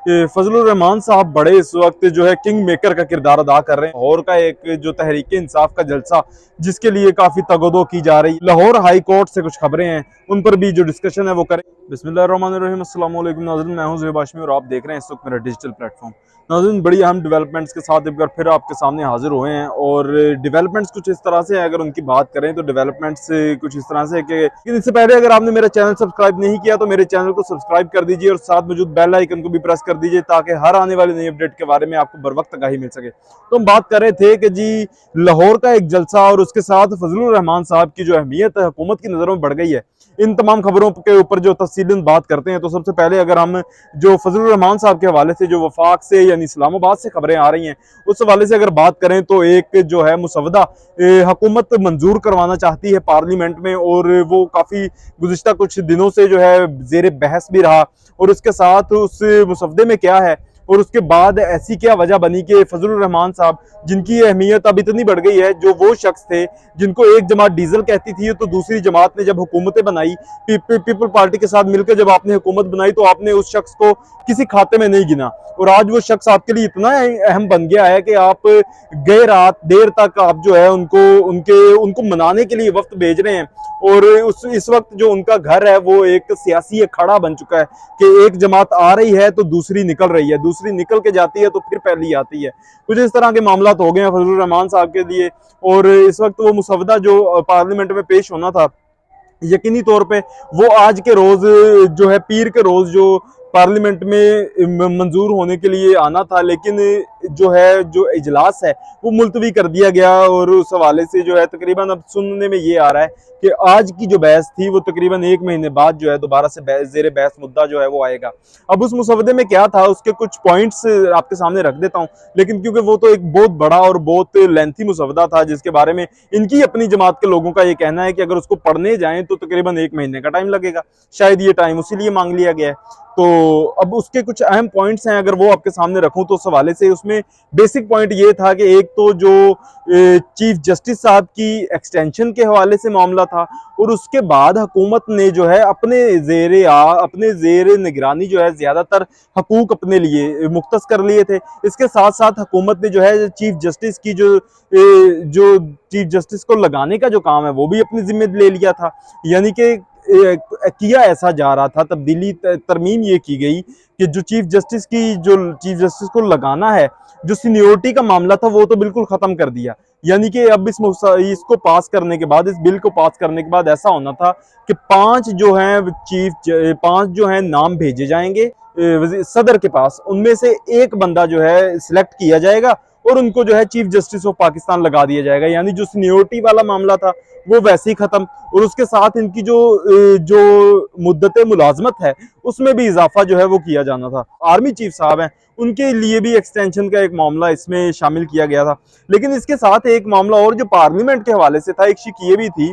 फजलुर रहमान साहब बड़े इस वक्त जो है किंग मेकर का किरदार अदा कर रहे हैं। लाहौर का एक जो तहरीक इंसाफ का जलसा जिसके लिए काफी तगदो की जा रही, लाहौर हाई कोर्ट से कुछ खबरें हैं उन पर भी जो डिस्कशन है वो करें। बिस्मिल्लाहिर्रहमानिर्रहीम, अस्सलाम वालेकुम नाज़रीन, मैं हूं ज़ुहैब हाशमी और आप देख रहे हैं इस वक्त मेरा डिजिटल प्लेटफॉर्म। नाज़रीन, बड़ी अहम डेवलपमेंट्स के साथ एक बार फिर आपके सामने हाजिर हुए हैं और डेवलपमेंट्स कुछ इस तरह से है, अगर उनकी बात करें तो डेवलपमेंट्स कुछ इस तरह से है कि इससे पहले अगर आपने मेरा चैनल सब्सक्राइब नहीं किया तो मेरे चैनल को सब्सक्राइब कर दीजिए और साथ मौजूद बेल आइकन को भी प्रेस कर दीजिए ताकि हर आने वाली नई अपडेट के बारे में आपको बर वक्त आगाही मिल सके। तो हम बात कर रहे थे कि जी लाहौर का एक जलसा और उसके साथ फजलुर रहमान साहब की जो अहमियत है हुकूमत की नज़रों में बढ़ गई है। इन तमाम खबरों के ऊपर जो तफसीलन बात करते हैं तो सबसे पहले अगर हम जो फजलुर रहमान साहब के हवाले से जो वफाक से यानी इस्लामाबाद से खबरें आ रही हैं उस हवाले से अगर बात करें तो एक जो है मुसवदा हुकूमत मंजूर करवाना चाहती है पार्लियामेंट में और वो काफ़ी गुज़िश्ता कुछ दिनों से जो है ज़ेर बहस भी रहा। और उसके साथ उस मुसवदे में क्या है और उसके बाद ऐसी क्या वजह बनी कि फजलुर रहमान साहब जिनकी अहमियत अब इतनी बढ़ गई है, जो वो शख्स थे जिनको एक जमात डीजल कहती थी तो दूसरी जमात ने जब हुकूमतें बनाई, पीपल पार्टी के साथ मिलकर जब आपने हुकूमत बनाई तो आपने उस शख्स को किसी खाते में नहीं गिना और आज वो शख्स आपके लिए इतना अहम बन गया है कि आप गए रात देर तक आप जो है उनको मनाने के लिए वक्त भेज रहे हैं। और इस वक्त जो उनका घर है वो एक सियासी अखाड़ा बन चुका है कि एक जमात आ रही है तो दूसरी निकल रही है, दूसरी निकल के जाती है तो फिर पहली आती है। कुछ इस तरह के मामला हो गए हैं फजलुर रहमान साहब के लिए और इस वक्त वो मुसवदा जो पार्लियामेंट में पेश होना था यकीनी तौर पे वो आज के रोज जो है पीर के रोज जो पार्लियामेंट में मंजूर होने के लिए आना था, लेकिन जो इजलास है वो मुलतवी कर दिया गया और उस हवाले से जो है तकरीबन अब सुनने में ये आ रहा है कि आज की जो बहस थी वो तकरीबन 1 महीने बाद जो है दोबारा से ज़ेर बहस मुद्दा जो है वो आएगा। अब उस मुसवदे में क्या था उसके कुछ पॉइंट्स आपके सामने रख देता हूँ, लेकिन क्योंकि वो तो एक बहुत बड़ा और बहुत लेंथी मुसवदा था जिसके बारे में इनकी अपनी जमात के लोगों का ये कहना है कि अगर उसको पढ़ने जाएं तो तकरीबन 1 महीने का टाइम लगेगा, शायद ये टाइम उसी लिए मांग लिया गया है। तो अब उसके कुछ अहम पॉइंट्स हैं, अगर वो आपके सामने रखूं तो उस हवाले से उसमें बेसिक पॉइंट ये था कि एक तो जो चीफ जस्टिस साहब की एक्सटेंशन के हवाले से मामला था और उसके बाद हुकूमत ने जो है अपने जेर निगरानी जो है ज्यादातर हकूक अपने लिए मुख्तस कर लिए थे। इसके साथ साथ हुकूमत ने जो है चीफ जस्टिस की जो चीफ जस्टिस को लगाने का जो काम है वो भी अपनी जिम्मे ले लिया था। यानी कि किया ऐसा जा रहा था, तब्दीली तरमीम ये की गई कि जो चीफ जस्टिस को लगाना है, जो सीनियोरिटी का मामला था वो तो बिल्कुल खत्म कर दिया। यानी कि अब इसको पास करने के बाद, इस बिल को पास करने के बाद ऐसा होना था कि 5 जो हैं नाम भेजे जाएंगे सदर के पास, उनमें से एक बंदा जो है सिलेक्ट किया जाएगा और उनको जो है चीफ जस्टिस ऑफ पाकिस्तान लगा दिया जाएगा। यानी जो सीनियोरिटी वाला मामला था वो वैसे ही खत्म और उसके साथ इनकी जो मुद्दत मुलाजमत है उसमें भी इजाफा जो है वो किया जाना था। आर्मी चीफ साहब हैं उनके लिए भी एक्सटेंशन का एक मामला इसमें शामिल किया गया था। लेकिन इसके साथ एक मामला और जो पार्लियामेंट के हवाले से था, एक शिक ये भी थी,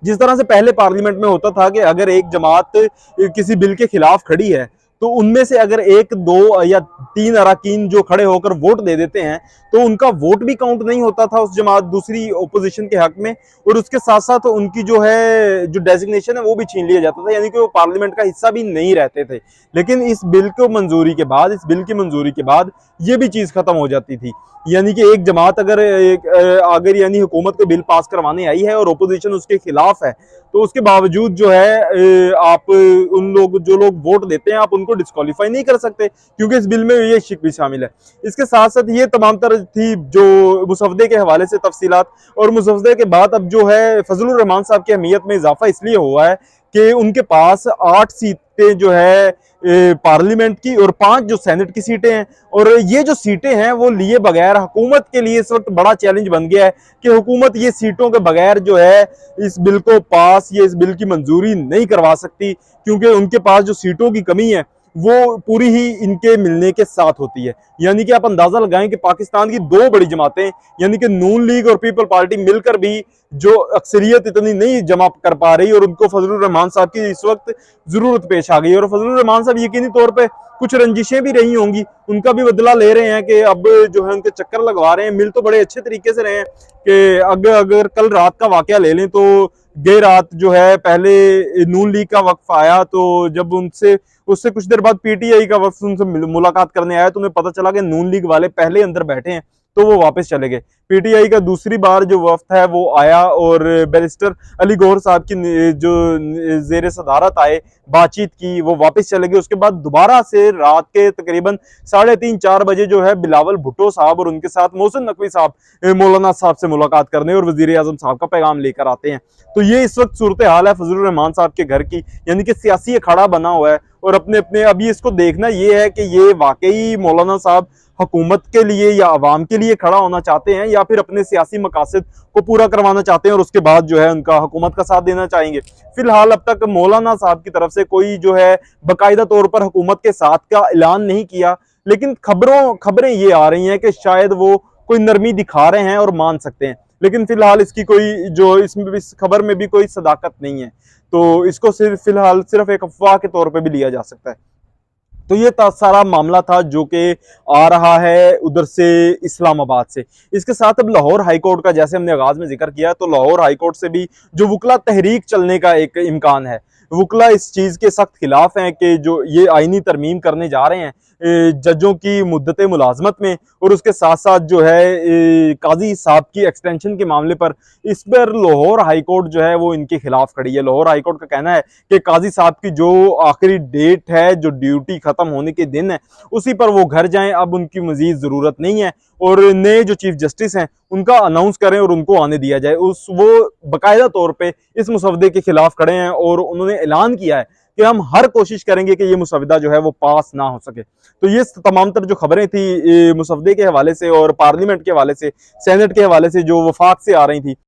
जिस तरह से पहले पार्लियामेंट में होता था कि अगर एक जमात किसी बिल के खिलाफ खड़ी है तो उनमें से अगर 1, 2 या 3 अराकीन जो खड़े होकर वोट दे देते हैं तो उनका वोट भी काउंट नहीं होता था उस जमात दूसरी ओपोजिशन के हक में और उसके साथ साथ उनकी जो डेजिग्नेशन है वो भी छीन लिया जाता था, यानी कि वो पार्लियामेंट का हिस्सा भी नहीं रहते थे। लेकिन इस बिल की मंजूरी के बाद ये भी चीज खत्म हो जाती थी। यानी कि एक जमात अगर यानी हुकूमत को बिल पास करवाने आई है और ओपोजिशन उसके खिलाफ है तो उसके बावजूद जो है आप जो लोग वोट देते हैं आप उनको डिस्क्वालीफाई नहीं कर सकते, क्योंकि इस बिल में ये शिक भी शामिल है। इसके साथ साथ ये तमाम तरह थी जो मुसवदे के हवाले से तफसीलात। और मुसवदे के बाद अब जो है फजलुर रहमान साहब की अहमियत में इजाफा इसलिए हुआ है कि उनके पास 8 सीटें जो है पार्लियामेंट की और 5 जो सेनेट की सीटें हैं और ये जो सीटें हैं वो लिए बगैर हुकूमत के लिए इस वक्त बड़ा चैलेंज बन गया है कि हुकूमत ये सीटों के बगैर जो है इस बिल को पास या इस बिल की मंजूरी नहीं करवा सकती, क्योंकि उनके पास जो सीटों की कमी है वो पूरी ही इनके मिलने के साथ होती है। यानी कि आप अंदाजा लगाएं कि पाकिस्तान की 2 बड़ी जमातें यानी कि नून लीग और पीपल पार्टी मिलकर भी जो अक्सरियत इतनी नहीं जमा कर पा रही और उनको फजलुर रहमान साहब की इस वक्त जरूरत पेश आ गई। और फजलुर रहमान साहब यकीनी तौर पे कुछ रंजिशें भी रही होंगी, उनका भी बदला ले रहे हैं कि अब जो है उनके चक्कर लगवा रहे हैं। मिल तो बड़े अच्छे तरीके से रहे हैं कि अगर कल रात का वाकया ले लें तो गई रात जो है पहले नून लीग का वक्फ आया, तो जब उनसे उससे कुछ देर बाद पीटीआई का वक्फ उनसे मुलाकात करने आया तो उन्हें पता चला कि नून लीग वाले पहले अंदर बैठे हैं, तो वो वापस चले गए। पीटीआई का दूसरी बार जो वफ्द है वो आया और बैरिस्टर अली गौहर साहब की जो जेर सदारत आए बातचीत की, वो वापस चले गए। उसके बाद दोबारा से रात के तकरीबन 3:30-4 बजे जो है बिलावल भुट्टो साहब और उनके साथ मोहसिन नकवी साहब मौलाना साहब से मुलाकात करने और वजीर आजम साहब का पैगाम लेकर आते हैं। तो ये इस वक्त सूरत हाल है फजलुर रहमान साहब के घर की, यानी कि सियासी अखाड़ा बना हुआ है और अपने अपने अभी इसको देखना ये है कि ये वाकई मौलाना साहब हुकूमत के लिए या अवाम के लिए खड़ा होना चाहते हैं या फिर अपने सियासी मकासद को पूरा करवाना चाहते हैं और उसके बाद जो है उनका हुकूमत का साथ देना चाहेंगे। फिलहाल अब तक मौलाना साहब की तरफ से कोई जो है बाकायदा तौर पर हुकूमत के साथ का ऐलान नहीं किया, लेकिन खबरें ये आ रही हैं कि शायद वो कोई नरमी दिखा रहे हैं और मान सकते हैं, लेकिन फिलहाल इसकी कोई जो इसमें इस खबर में भी कोई सदाकत नहीं है, तो इसको फिलहाल सिर्फ एक अफवाह के तौर पर भी लिया जा सकता है। तो ये सारा मामला था जो कि आ रहा है उधर से इस्लामाबाद से। इसके साथ अब लाहौर हाईकोर्ट का, जैसे हमने आगाज में जिक्र किया, तो लाहौर हाईकोर्ट से भी जो वकला तहरीक चलने का एक इम्कान है। वकला इस चीज के सख्त खिलाफ हैं कि जो ये आईनी तरमीम करने जा रहे हैं जजों की मुद्दत मुलाजमत में, और उसके साथ साथ जो है काजी साहब की एक्सटेंशन के मामले पर, इस पर लाहौर हाईकोर्ट जो है वो इनके खिलाफ खड़ी है। लाहौर हाईकोर्ट का कहना है कि काजी साहब की जो आखिरी डेट है, जो ड्यूटी खत्म होने के दिन है, उसी पर वो घर जाएं, अब उनकी मजीद जरूरत नहीं है और नए जो चीफ जस्टिस हैं उनका अनाउंस करें और उनको आने दिया जाए। वो बाकायदा तौर पर इस मुसवदे के खिलाफ खड़े हैं और उन्होंने ऐलान किया है कि हम हर कोशिश करेंगे कि ये मुसवदा जो है वो पास ना हो सके। तो ये तमाम तर जो खबरें थी मुसवदे के हवाले से और पार्लियामेंट के हवाले से, सेनेट के हवाले से जो वफाक से आ रही थी,